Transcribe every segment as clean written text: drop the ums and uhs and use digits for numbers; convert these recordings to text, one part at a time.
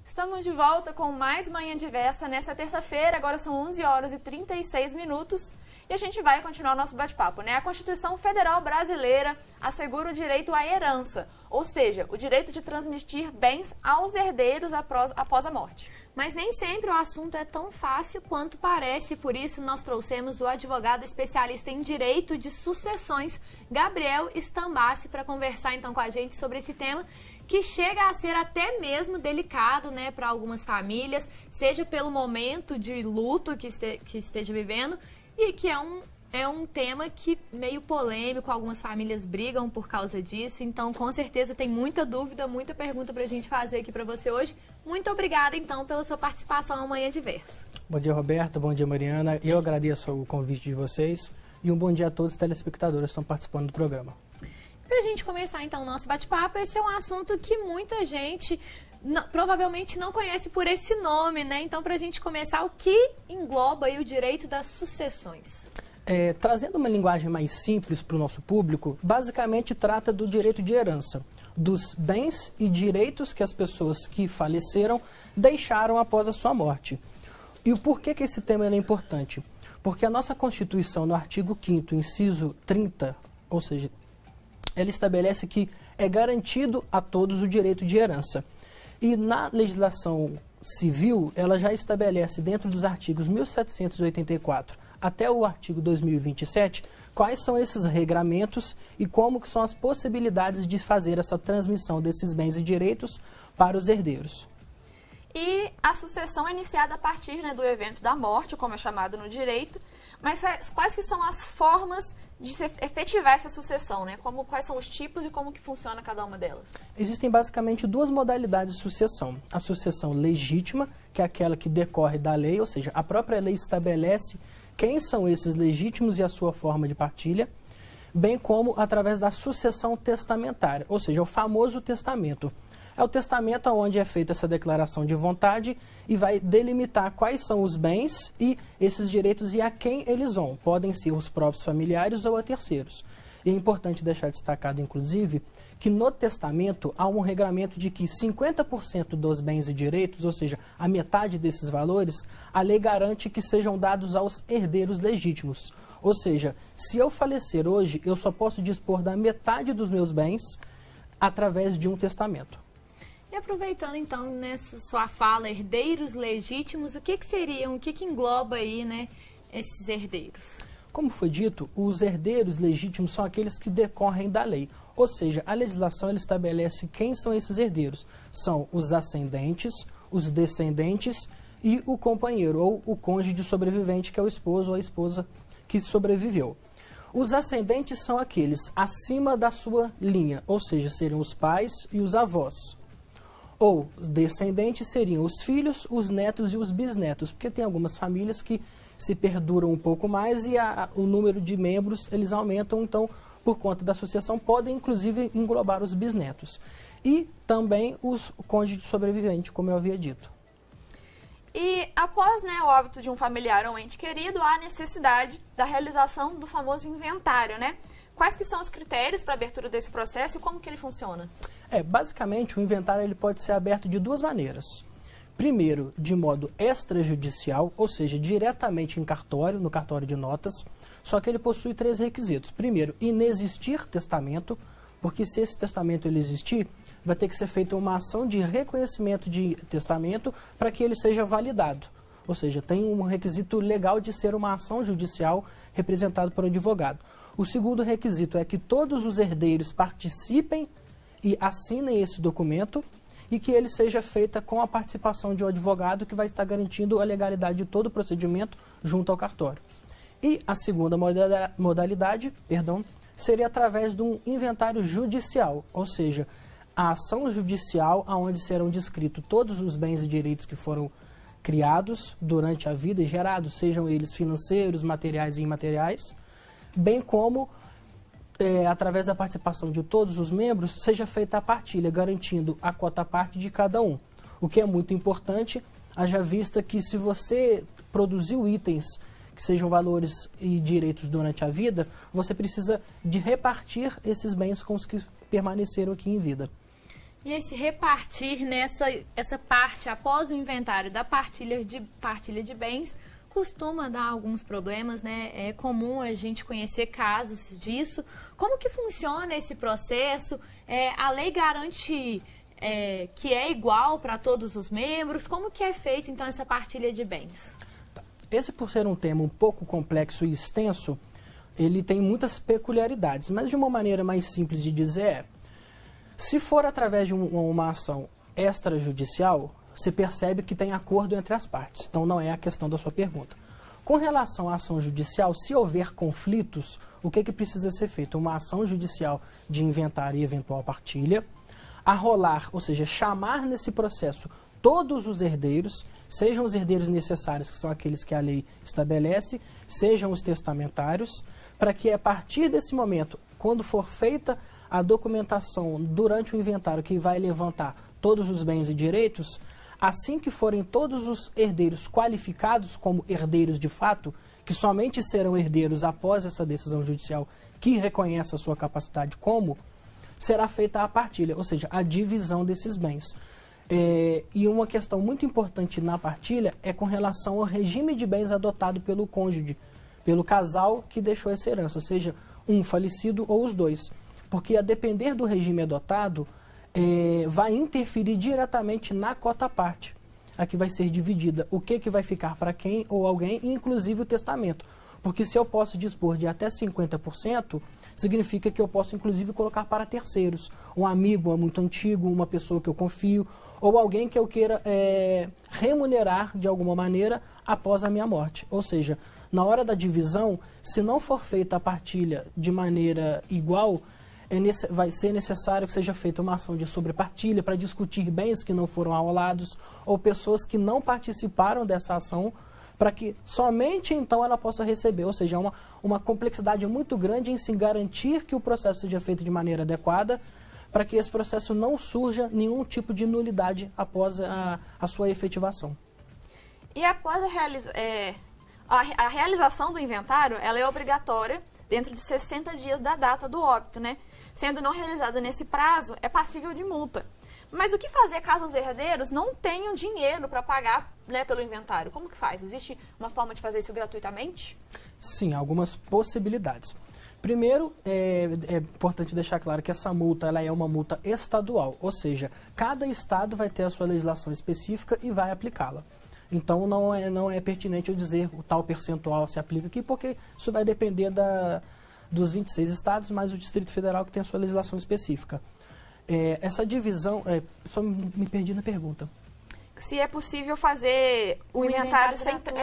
Estamos de volta com mais Manhã Diversa nessa terça-feira, agora são 11 horas e 36 minutos e a gente vai continuar o nosso bate-papo, né? A Constituição Federal Brasileira assegura o direito à herança, ou seja, o direito de transmitir bens aos herdeiros após a morte. Mas nem sempre o assunto é tão fácil quanto parece, por isso nós trouxemos o advogado especialista em direito de sucessões, Gabriel Stambassi, para conversar então com a gente sobre esse tema, que chega a ser até mesmo delicado, né, para algumas famílias, seja pelo momento de luto que esteja vivendo, e que é um tema que meio polêmico, algumas famílias brigam por causa disso, então com certeza tem muita dúvida, muita pergunta para a gente fazer aqui para você hoje. Muito obrigada então pela sua participação no Manhã Diversa. Bom dia, Roberta, bom dia, Mariana, eu agradeço o convite de vocês e um bom dia a todos os telespectadores que estão participando do programa. Para a gente começar então o nosso bate-papo, esse é um assunto que muita gente provavelmente não conhece por esse nome, né? Então, para a gente começar, o que engloba aí o direito das sucessões? Trazendo uma linguagem mais simples para o nosso público, basicamente trata do direito de herança, dos bens e direitos que as pessoas que faleceram deixaram após a sua morte. E o porquê que esse tema é importante? Porque a nossa Constituição, no artigo 5º, inciso 30, ou seja, ela estabelece que é garantido a todos o direito de herança. E na legislação civil, ela já estabelece dentro dos artigos 1784 até o artigo 2027 quais são esses regramentos e como que são as possibilidades de fazer essa transmissão desses bens e direitos para os herdeiros. E a sucessão é iniciada a partir, né, do evento da morte, como é chamado no direito, mas quais que são as formas de se efetivar essa sucessão, né? Quais são os tipos e como que funciona cada uma delas? Existem basicamente duas modalidades de sucessão. A sucessão legítima, que é aquela que decorre da lei, ou seja, a própria lei estabelece quem são esses legítimos e a sua forma de partilha, bem como através da sucessão testamentária, ou seja, o famoso testamento. É o testamento onde é feita essa declaração de vontade e vai delimitar quais são os bens e esses direitos e a quem eles vão. Podem ser os próprios familiares ou a terceiros. E é importante deixar destacado, inclusive, que no testamento há um regramento de que 50% dos bens e direitos, ou seja, a metade desses valores, a lei garante que sejam dados aos herdeiros legítimos. Ou seja, se eu falecer hoje, eu só posso dispor da metade dos meus bens através de um testamento. E aproveitando então nessa sua fala, herdeiros legítimos, o que seriam, o que engloba aí, né, esses herdeiros? Como foi dito, os herdeiros legítimos são aqueles que decorrem da lei. Ou seja, a legislação ela estabelece quem são esses herdeiros. São os ascendentes, os descendentes e o companheiro ou o cônjuge sobrevivente, que é o esposo ou a esposa que sobreviveu. Os ascendentes são aqueles acima da sua linha, ou seja, seriam os pais e os avós. Ou os descendentes seriam os filhos, os netos e os bisnetos, porque tem algumas famílias que se perduram um pouco mais e o número de membros eles aumentam, então por conta da associação podem inclusive englobar os bisnetos. E também os cônjuges sobreviventes, como eu havia dito. E após, né, o óbito de um familiar ou ente querido, há a necessidade da realização do famoso inventário, né? Quais que são os critérios para a abertura desse processo e como que ele funciona? Basicamente, o inventário ele pode ser aberto de duas maneiras. Primeiro, de modo extrajudicial, ou seja, diretamente em cartório, no cartório de notas, só que ele possui 3 requisitos. Primeiro, inexistir testamento, porque se esse testamento ele existir, vai ter que ser feita uma ação de reconhecimento de testamento para que ele seja validado. Ou seja, tem um requisito legal de ser uma ação judicial representada por um advogado. O segundo requisito é que todos os herdeiros participem e assinem esse documento e que ele seja feita com a participação de um advogado que vai estar garantindo a legalidade de todo o procedimento junto ao cartório. E a segunda modalidade, seria através de um inventário judicial, ou seja, a ação judicial onde serão descritos todos os bens e direitos que foram criados durante a vida e gerados, sejam eles financeiros, materiais e imateriais, bem como, através da participação de todos os membros, seja feita a partilha, garantindo a quota parte de cada um. O que é muito importante, haja vista que se você produziu itens que sejam valores e direitos durante a vida, você precisa de repartir esses bens com os que permaneceram aqui em vida. E esse repartir essa parte após o inventário da partilha de bens costuma dar alguns problemas, né? É comum a gente conhecer casos disso. Como que funciona esse processo? A lei garante que é igual para todos os membros? Como que é feito, então, essa partilha de bens? Esse, por ser um tema um pouco complexo e extenso, ele tem muitas peculiaridades, mas de uma maneira mais simples de dizer se for através de uma ação extrajudicial, você percebe que tem acordo entre as partes. Então, não é a questão da sua pergunta. Com relação à ação judicial, se houver conflitos, o que precisa ser feito? Uma ação judicial de inventário e eventual partilha, arrolar, ou seja, chamar nesse processo todos os herdeiros, sejam os herdeiros necessários, que são aqueles que a lei estabelece, sejam os testamentários, para que a partir desse momento, quando for feita a documentação durante o inventário que vai levantar todos os bens e direitos, assim que forem todos os herdeiros qualificados como herdeiros de fato, que somente serão herdeiros após essa decisão judicial que reconhece a sua capacidade como, será feita a partilha, ou seja, a divisão desses bens. E uma questão muito importante na partilha é com relação ao regime de bens adotado pelo cônjuge, pelo casal que deixou essa herança, seja um falecido ou os dois. Porque a depender do regime adotado, vai interferir diretamente na cota-parte, a que vai ser dividida, o que vai ficar para quem ou alguém, inclusive o testamento. Porque se eu posso dispor de até 50%, significa que eu posso inclusive colocar para terceiros, um amigo muito antigo, uma pessoa que eu confio, ou alguém que eu queira remunerar de alguma maneira após a minha morte. Ou seja, na hora da divisão, se não for feita a partilha de maneira igual, vai ser necessário que seja feita uma ação de sobrepartilha para discutir bens que não foram arrolados ou pessoas que não participaram dessa ação, para que somente então ela possa receber. Ou seja, uma complexidade muito grande em se garantir que o processo seja feito de maneira adequada, para que esse processo não surja nenhum tipo de nulidade após a sua efetivação. E após a realização do inventário, ela é obrigatória dentro de 60 dias da data do óbito, né? Sendo não realizada nesse prazo, é passível de multa. Mas o que fazer caso os herdeiros não tenham dinheiro para pagar, né, pelo inventário? Como que faz? Existe uma forma de fazer isso gratuitamente? Sim, algumas possibilidades. Primeiro, é importante deixar claro que essa multa ela é uma multa estadual, ou seja, cada estado vai ter a sua legislação específica e vai aplicá-la. Então, não é pertinente eu dizer o tal percentual se aplica aqui, porque isso vai depender dos 26 estados, mais o Distrito Federal que tem a sua legislação específica. Essa divisão... só me perdi na pergunta. Se é possível fazer o inventário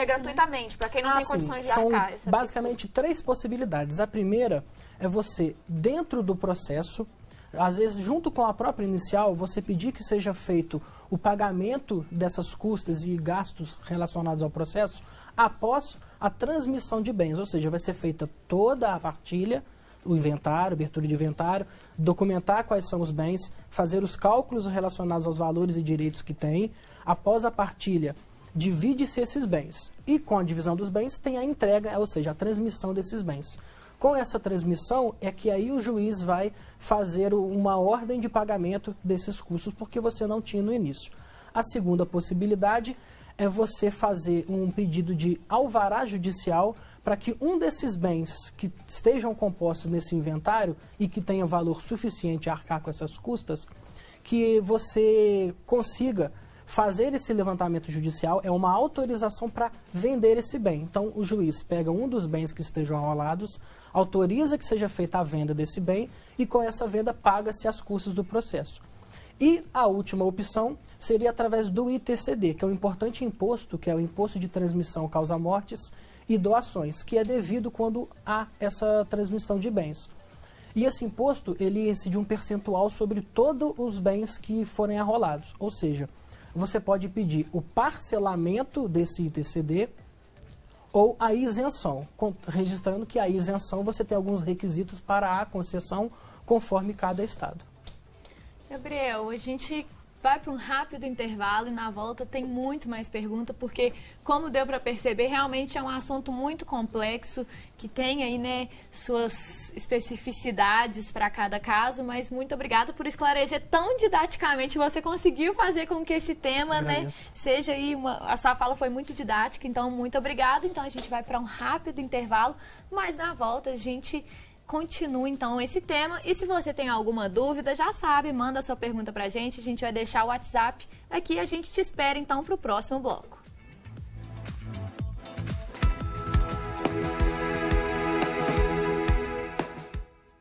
gratuitamente, para quem não tem condições de arcar. São basicamente 3 possibilidades. A primeira é você, dentro do processo, às vezes junto com a própria inicial, você pedir que seja feito o pagamento dessas custas e gastos relacionados ao processo após a transmissão de bens, ou seja, vai ser feita toda a partilha, o inventário, abertura de inventário, documentar quais são os bens, fazer os cálculos relacionados aos valores e direitos que tem. Após a partilha, divide-se esses bens. E com a divisão dos bens, tem a entrega, ou seja, a transmissão desses bens. Com essa transmissão, é que aí o juiz vai fazer uma ordem de pagamento desses custos, porque você não tinha no início. A segunda possibilidade é você fazer um pedido de alvará judicial para que um desses bens que estejam compostos nesse inventário e que tenha valor suficiente a arcar com essas custas, que você consiga fazer esse levantamento judicial, é uma autorização para vender esse bem. Então, o juiz pega um dos bens que estejam arrolados, autoriza que seja feita a venda desse bem e com essa venda paga-se as custas do processo. E a última opção seria através do ITCD, que é um importante imposto, que é o Imposto de Transmissão Causa-Mortes e Doações, que é devido quando há essa transmissão de bens. E esse imposto, ele incide um percentual sobre todos os bens que forem arrolados. Ou seja, você pode pedir o parcelamento desse ITCD ou a isenção, registrando que a isenção você tem alguns requisitos para a concessão conforme cada estado. Gabriel, a gente vai para um rápido intervalo e na volta tem muito mais pergunta, porque, como deu para perceber, realmente é um assunto muito complexo, que tem aí, né, suas especificidades para cada caso, mas muito obrigada por esclarecer tão didaticamente. Você conseguiu fazer com que esse tema, né, seja aí a sua fala foi muito didática, então muito obrigada. Então a gente vai para um rápido intervalo, mas na volta a gente continua então esse tema. E se você tem alguma dúvida, já sabe, manda sua pergunta pra gente, a gente vai deixar o WhatsApp aqui, a gente te espera então pro próximo bloco.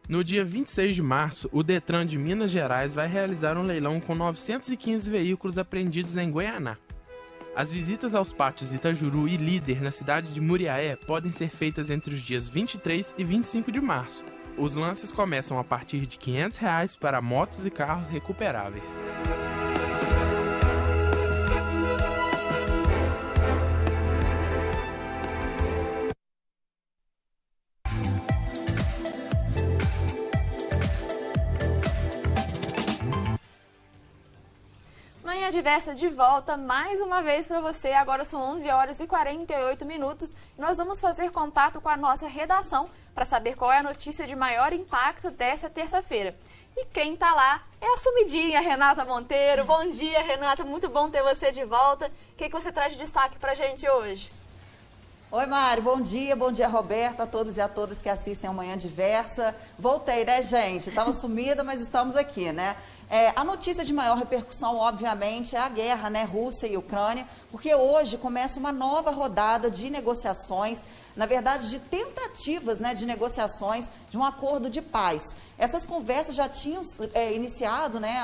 No dia 26 de março, o Detran de Minas Gerais vai realizar um leilão com 915 veículos apreendidos em Goianá. As visitas aos pátios Itajuru e Líder na cidade de Muriaé podem ser feitas entre os dias 23 e 25 de março. Os lances começam a partir de R$ 500 para motos e carros recuperáveis. Manhã Diversa de volta mais uma vez para você. Agora são 11 horas e 48 minutos. Nós vamos fazer contato com a nossa redação para saber qual é a notícia de maior impacto dessa terça-feira. E quem está lá é a sumidinha Renata Monteiro. Bom dia, Renata. Muito bom ter você de volta. O que você traz de destaque para a gente hoje? Oi, Mário. Bom dia, Roberta, a todos e a todas que assistem ao Manhã Diversa. Voltei, né, gente? Estava sumida, mas estamos aqui, né? A notícia de maior repercussão, obviamente, é a guerra, né, Rússia e Ucrânia, porque hoje começa uma nova rodada de negociações, na verdade, de tentativas, né, de negociações de um acordo de paz. Essas conversas já tinham iniciado, né,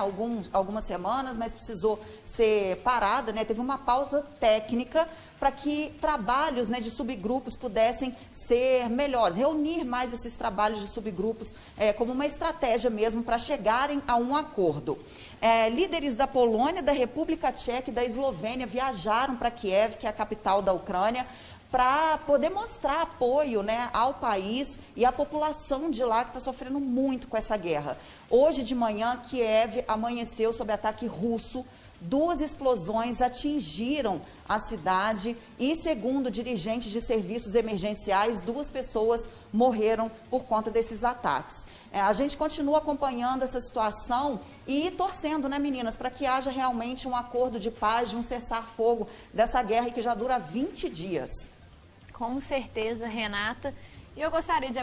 algumas semanas, mas precisou ser parada, né, teve uma pausa técnica para que trabalhos, né, de subgrupos pudessem ser melhores, reunir mais esses trabalhos de subgrupos como uma estratégia mesmo para chegarem a um acordo. Líderes da Polônia, da República Tcheca e da Eslovênia viajaram para Kiev, que é a capital da Ucrânia, para poder mostrar apoio, né, ao país e à população de lá que está sofrendo muito com essa guerra. Hoje de manhã, Kiev amanheceu sob ataque russo. 2 explosões atingiram a cidade e, segundo dirigentes de serviços emergenciais, 2 pessoas morreram por conta desses ataques. A gente continua acompanhando essa situação e torcendo, né, meninas, para que haja realmente um acordo de paz, de um cessar-fogo dessa guerra que já dura 20 dias. Com certeza, Renata. E eu gostaria de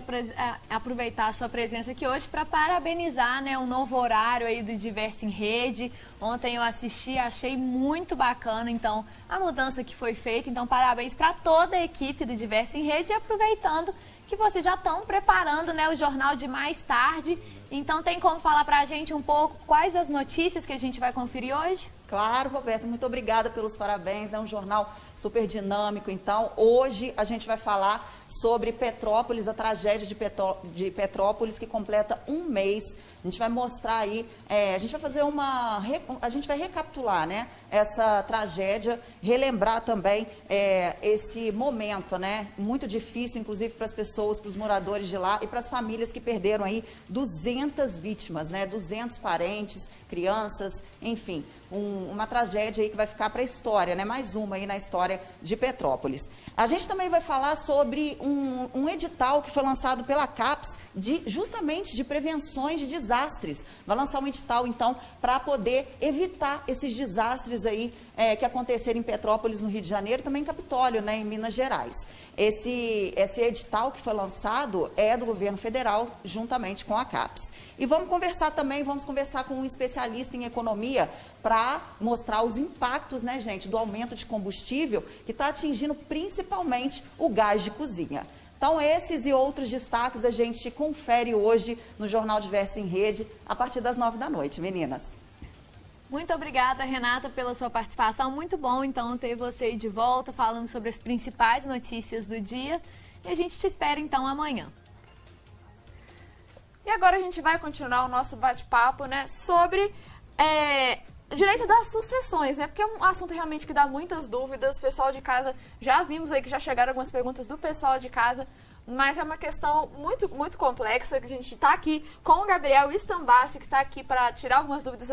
aproveitar a sua presença aqui hoje para parabenizar, né, um novo horário aí do Diversa em Rede. Ontem eu assisti, achei muito bacana, então, a mudança que foi feita. Então, parabéns para toda a equipe do Diversa em Rede. E aproveitando que vocês já estão preparando, né, o jornal de mais tarde. Então, tem como falar para a gente um pouco quais as notícias que a gente vai conferir hoje? Claro, Roberta, muito obrigada pelos parabéns, é um jornal super dinâmico. Então, hoje a gente vai falar sobre Petrópolis, a tragédia de Petrópolis, que completa 1 mês. A gente vai mostrar aí, a gente vai fazer a gente vai recapitular, né, essa tragédia, relembrar também esse momento, né, muito difícil, inclusive para as pessoas, para os moradores de lá e para as famílias que perderam aí 200 vítimas, né, 200 parentes, crianças, enfim, uma tragédia aí que vai ficar para a história, né? Mais uma aí na história de Petrópolis. A gente também vai falar sobre um edital que foi lançado pela CAPES, justamente de prevenções de desastres. Vai lançar um edital, então, para poder evitar esses desastres aí que aconteceram em Petrópolis, no Rio de Janeiro, e também em Capitólio, né, em Minas Gerais. Esse edital que foi lançado é do governo federal, juntamente com a CAPES. E vamos conversar com um especialista em economia para mostrar os impactos, né, gente, do aumento de combustível que está atingindo principalmente o gás de cozinha. Então, esses e outros destaques a gente confere hoje no Jornal Diversa em Rede, a partir das 9 da noite, meninas. Muito obrigada, Renata, pela sua participação. Muito bom, então, ter você aí de volta, falando sobre as principais notícias do dia. E a gente te espera, então, amanhã. E agora a gente vai continuar o nosso bate-papo, né, sobre direito das sucessões, né, porque é um assunto realmente que dá muitas dúvidas. O pessoal de casa, já vimos aí que já chegaram algumas perguntas do pessoal de casa. mas é uma questão muito, muito complexa, que a gente está aqui com o Gabriel Stambassi, que está aqui para tirar algumas dúvidas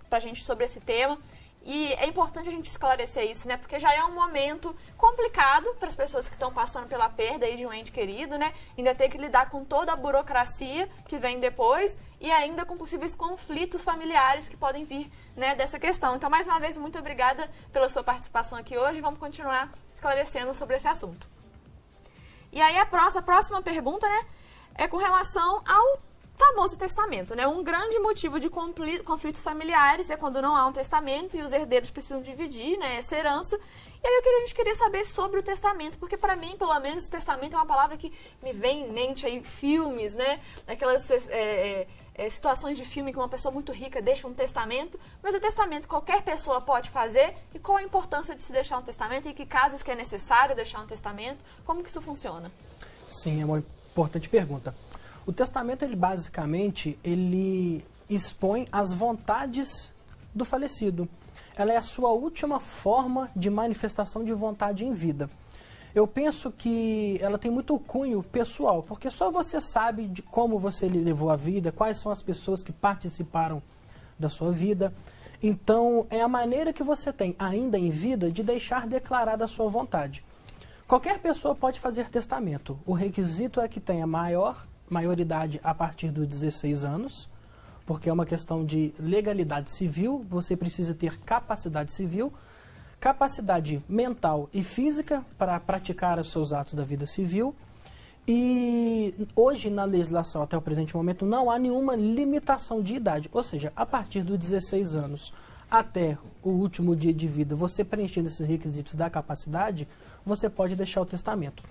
para a gente sobre esse tema. E é importante a gente esclarecer isso, né? Porque já é um momento complicado para as pessoas que estão passando pela perda aí de um ente querido, né? Ainda ter que lidar com toda a burocracia que vem depois e ainda com possíveis conflitos familiares que podem vir, né, dessa questão. Então, mais uma vez, muito obrigada pela sua participação aqui hoje. Vamos continuar esclarecendo sobre esse assunto. E aí a próxima pergunta, né, é com relação ao famoso testamento, né? Um grande motivo de conflitos familiares é quando não há um testamento e os herdeiros precisam dividir, né, essa herança. E aí a gente queria saber sobre o testamento, porque para mim, pelo menos, o testamento é uma palavra que me vem em mente aí filmes, né? Aquelas situações de filme que uma pessoa muito rica deixa um testamento, mas o testamento qualquer pessoa pode fazer. E qual a importância de se deixar um testamento e em que casos que é necessário deixar um testamento? Como que isso funciona? Sim, é uma importante pergunta. O testamento, ele basicamente, ele expõe as vontades do falecido. Ela é a sua última forma de manifestação de vontade em vida. Eu penso que ela tem muito cunho pessoal, porque só você sabe de como você levou a vida, quais são as pessoas que participaram da sua vida. Então, é a maneira que você tem, ainda em vida, de deixar declarada a sua vontade. Qualquer pessoa pode fazer testamento. O requisito é que tenha maioridade a partir dos 16 anos, porque é uma questão de legalidade civil, você precisa ter capacidade civil, capacidade mental e física para praticar os seus atos da vida civil. E hoje, na legislação, até o presente momento, não há nenhuma limitação de idade, ou seja, a partir dos 16 anos até o último dia de vida, você preenchendo esses requisitos da capacidade, você pode deixar o testamento.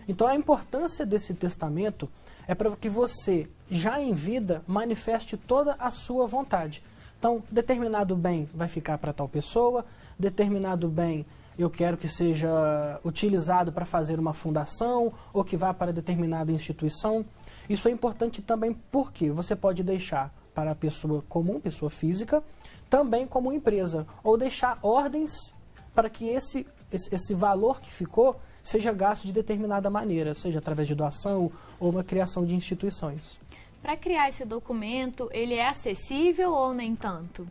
Então, a importância desse testamento é para que você, já em vida, manifeste toda a sua vontade. Então, determinado bem vai ficar para tal pessoa, determinado bem eu quero que seja utilizado para fazer uma fundação ou que vá para determinada instituição. Isso é importante também porque você pode deixar para a pessoa comum, pessoa física, também como empresa, ou deixar ordens para que esse valor que ficou seja gasto de determinada maneira, seja através de doação ou uma criação de instituições. Para criar esse documento, ele é acessível ou nem tanto?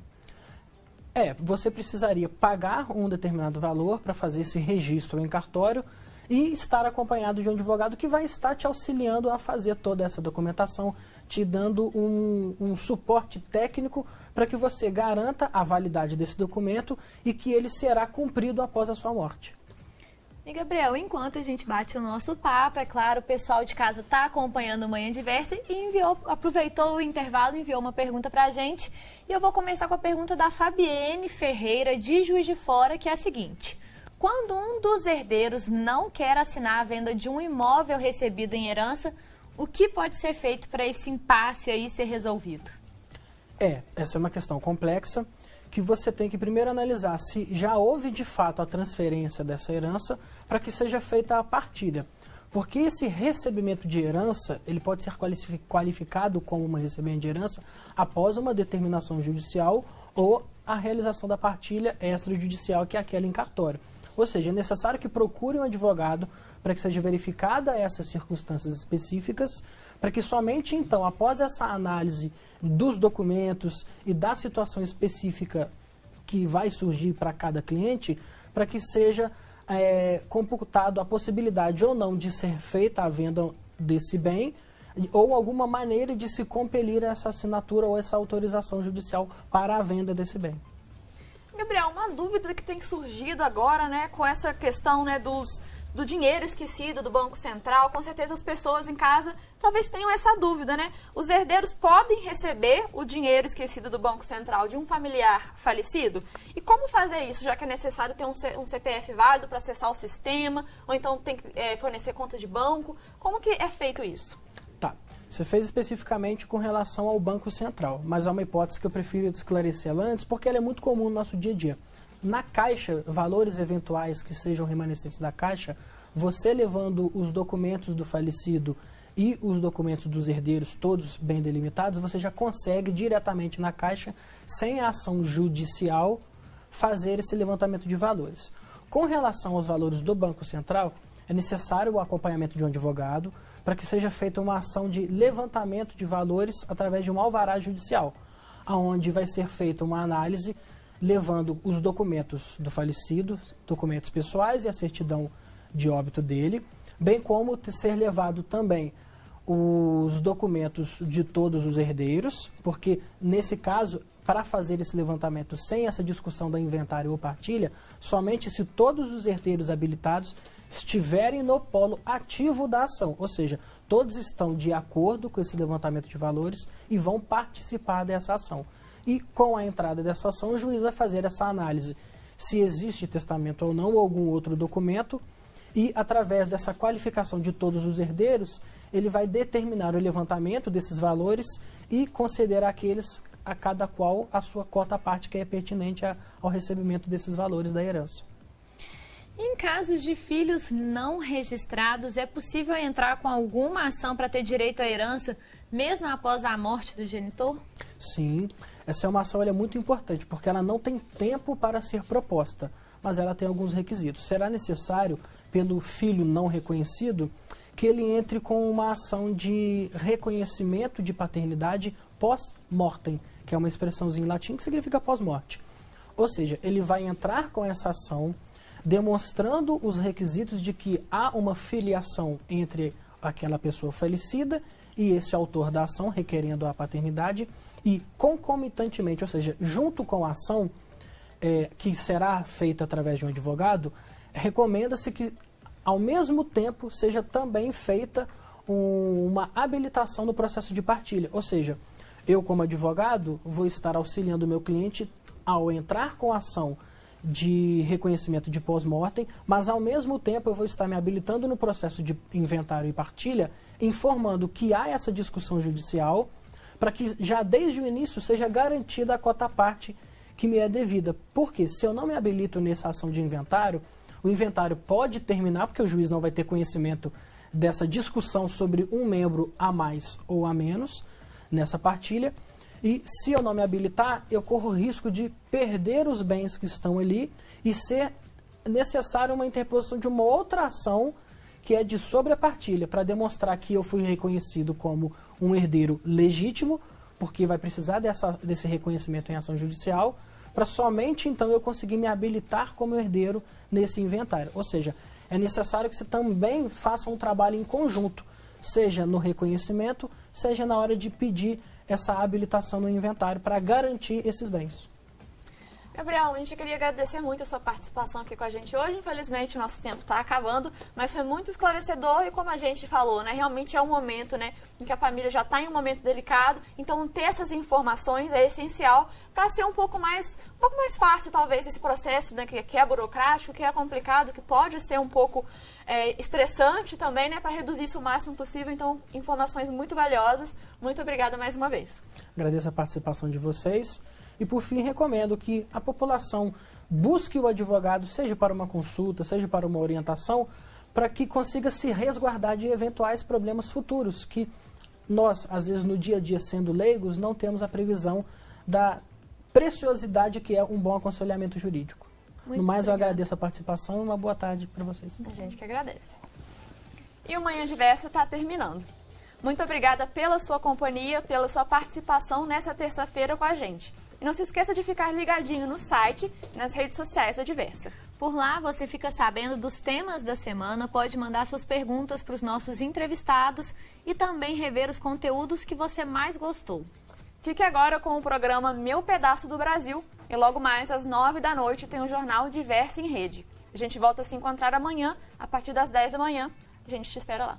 Você precisaria pagar um determinado valor para fazer esse registro em cartório e estar acompanhado de um advogado que vai estar te auxiliando a fazer toda essa documentação, te dando um suporte técnico para que você garanta a validade desse documento e que ele será cumprido após a sua morte. E, Gabriel, enquanto a gente bate o nosso papo, é claro, o pessoal de casa está acompanhando o Manhã Diversa e aproveitou o intervalo e enviou uma pergunta para a gente. E eu vou começar com a pergunta da Fabienne Ferreira, de Juiz de Fora, que é a seguinte: quando um dos herdeiros não quer assinar a venda de um imóvel recebido em herança, o que pode ser feito para esse impasse aí ser resolvido? Essa é uma questão complexa, que você tem que primeiro analisar se já houve de fato a transferência dessa herança para que seja feita a partilha. Porque esse recebimento de herança, ele pode ser qualificado como um recebimento de herança após uma determinação judicial ou a realização da partilha extrajudicial, que é aquela em cartório. Ou seja, é necessário que procure um advogado para que seja verificada essas circunstâncias específicas, para que somente então, após essa análise dos documentos e da situação específica que vai surgir para cada cliente, para que seja computado a possibilidade ou não de ser feita a venda desse bem, ou alguma maneira de se compelir essa assinatura ou essa autorização judicial para a venda desse bem. Gabriel, uma dúvida que tem surgido agora, né, com essa questão, né, do dinheiro esquecido do Banco Central. Com certeza as pessoas em casa talvez tenham essa dúvida, né? Os herdeiros podem receber o dinheiro esquecido do Banco Central de um familiar falecido? E como fazer isso, já que é necessário ter um CPF válido para acessar o sistema, ou então tem que fornecer conta de banco? Como que é feito isso? Tá. Você fez especificamente com relação ao Banco Central, mas há uma hipótese que eu prefiro esclarecer ela antes, porque ela é muito comum no nosso dia a dia. Na Caixa, valores eventuais que sejam remanescentes da Caixa, você levando os documentos do falecido e os documentos dos herdeiros, todos bem delimitados, você já consegue diretamente na Caixa, sem ação judicial, fazer esse levantamento de valores. Com relação aos valores do Banco Central, é necessário o acompanhamento de um advogado para que seja feita uma ação de levantamento de valores através de um alvará judicial, onde vai ser feita uma análise levando os documentos do falecido, documentos pessoais e a certidão de óbito dele, bem como ser levado também os documentos de todos os herdeiros, porque nesse caso, para fazer esse levantamento sem essa discussão da inventário ou partilha, somente se todos os herdeiros habilitados estiverem no polo ativo da ação, ou seja, todos estão de acordo com esse levantamento de valores e vão participar dessa ação. E com a entrada dessa ação, o juiz vai fazer essa análise se existe testamento ou não, ou algum outro documento, e através dessa qualificação de todos os herdeiros, ele vai determinar o levantamento desses valores e conceder àqueles, a cada qual, a sua cota à parte que é pertinente ao recebimento desses valores da herança. Em casos de filhos não registrados, é possível entrar com alguma ação para ter direito à herança, mesmo após a morte do genitor? Sim, essa é uma ação muito importante, porque ela não tem tempo para ser proposta, mas ela tem alguns requisitos. Será necessário, pelo filho não reconhecido, que ele entre com uma ação de reconhecimento de paternidade pós-mortem, que é uma expressãozinha em latim que significa pós-morte. Ou seja, ele vai entrar com essa ação demonstrando os requisitos de que há uma filiação entre aquela pessoa falecida e esse autor da ação requerendo a paternidade e concomitantemente, ou seja, junto com a ação que será feita através de um advogado, recomenda-se que ao mesmo tempo seja também feita uma habilitação no processo de partilha, ou seja, eu como advogado vou estar auxiliando o meu cliente ao entrar com a ação de reconhecimento de pós-mortem, mas ao mesmo tempo eu vou estar me habilitando no processo de inventário e partilha, informando que há essa discussão judicial para que já desde o início seja garantida a cota à parte que me é devida. Porque se eu não me habilito nessa ação de inventário, o inventário pode terminar, porque o juiz não vai ter conhecimento dessa discussão sobre um membro a mais ou a menos nessa partilha. E se eu não me habilitar, eu corro o risco de perder os bens que estão ali e ser necessária uma interposição de uma outra ação que é de sobrepartilha, para demonstrar que eu fui reconhecido como um herdeiro legítimo, porque vai precisar desse reconhecimento em ação judicial, para somente então eu conseguir me habilitar como herdeiro nesse inventário. Ou seja, é necessário que você também faça um trabalho em conjunto, seja no reconhecimento, seja na hora de pedir essa habilitação no inventário para garantir esses bens. Gabriel, a gente queria agradecer muito a sua participação aqui com a gente hoje. Infelizmente, o nosso tempo está acabando, mas foi muito esclarecedor e, como a gente falou, né, realmente é um momento, né, em que a família já está em um momento delicado, então ter essas informações é essencial para ser um pouco mais fácil, talvez, esse processo, né, que é burocrático, que é complicado, que pode ser um pouco estressante também, né, para reduzir isso o máximo possível. Então, informações muito valiosas. Muito obrigada mais uma vez. Agradeço a participação de vocês. E, por fim, recomendo que a população busque o advogado, seja para uma consulta, seja para uma orientação, para que consiga se resguardar de eventuais problemas futuros, que nós, às vezes, no dia a dia, sendo leigos, não temos a previsão da preciosidade que é um bom aconselhamento jurídico. No mais, eu agradeço a participação e uma boa tarde para vocês. A gente que agradece. E o Manhã Diversa está terminando. Muito obrigada pela sua companhia, pela sua participação nessa terça-feira com a gente. E não se esqueça de ficar ligadinho no site e nas redes sociais da Diversa. Por lá você fica sabendo dos temas da semana, pode mandar suas perguntas para os nossos entrevistados e também rever os conteúdos que você mais gostou. Fique agora com o programa Meu Pedaço do Brasil e logo mais às 9 da noite tem o jornal Diversa em Rede. A gente volta a se encontrar amanhã a partir das 10 da manhã. A gente te espera lá.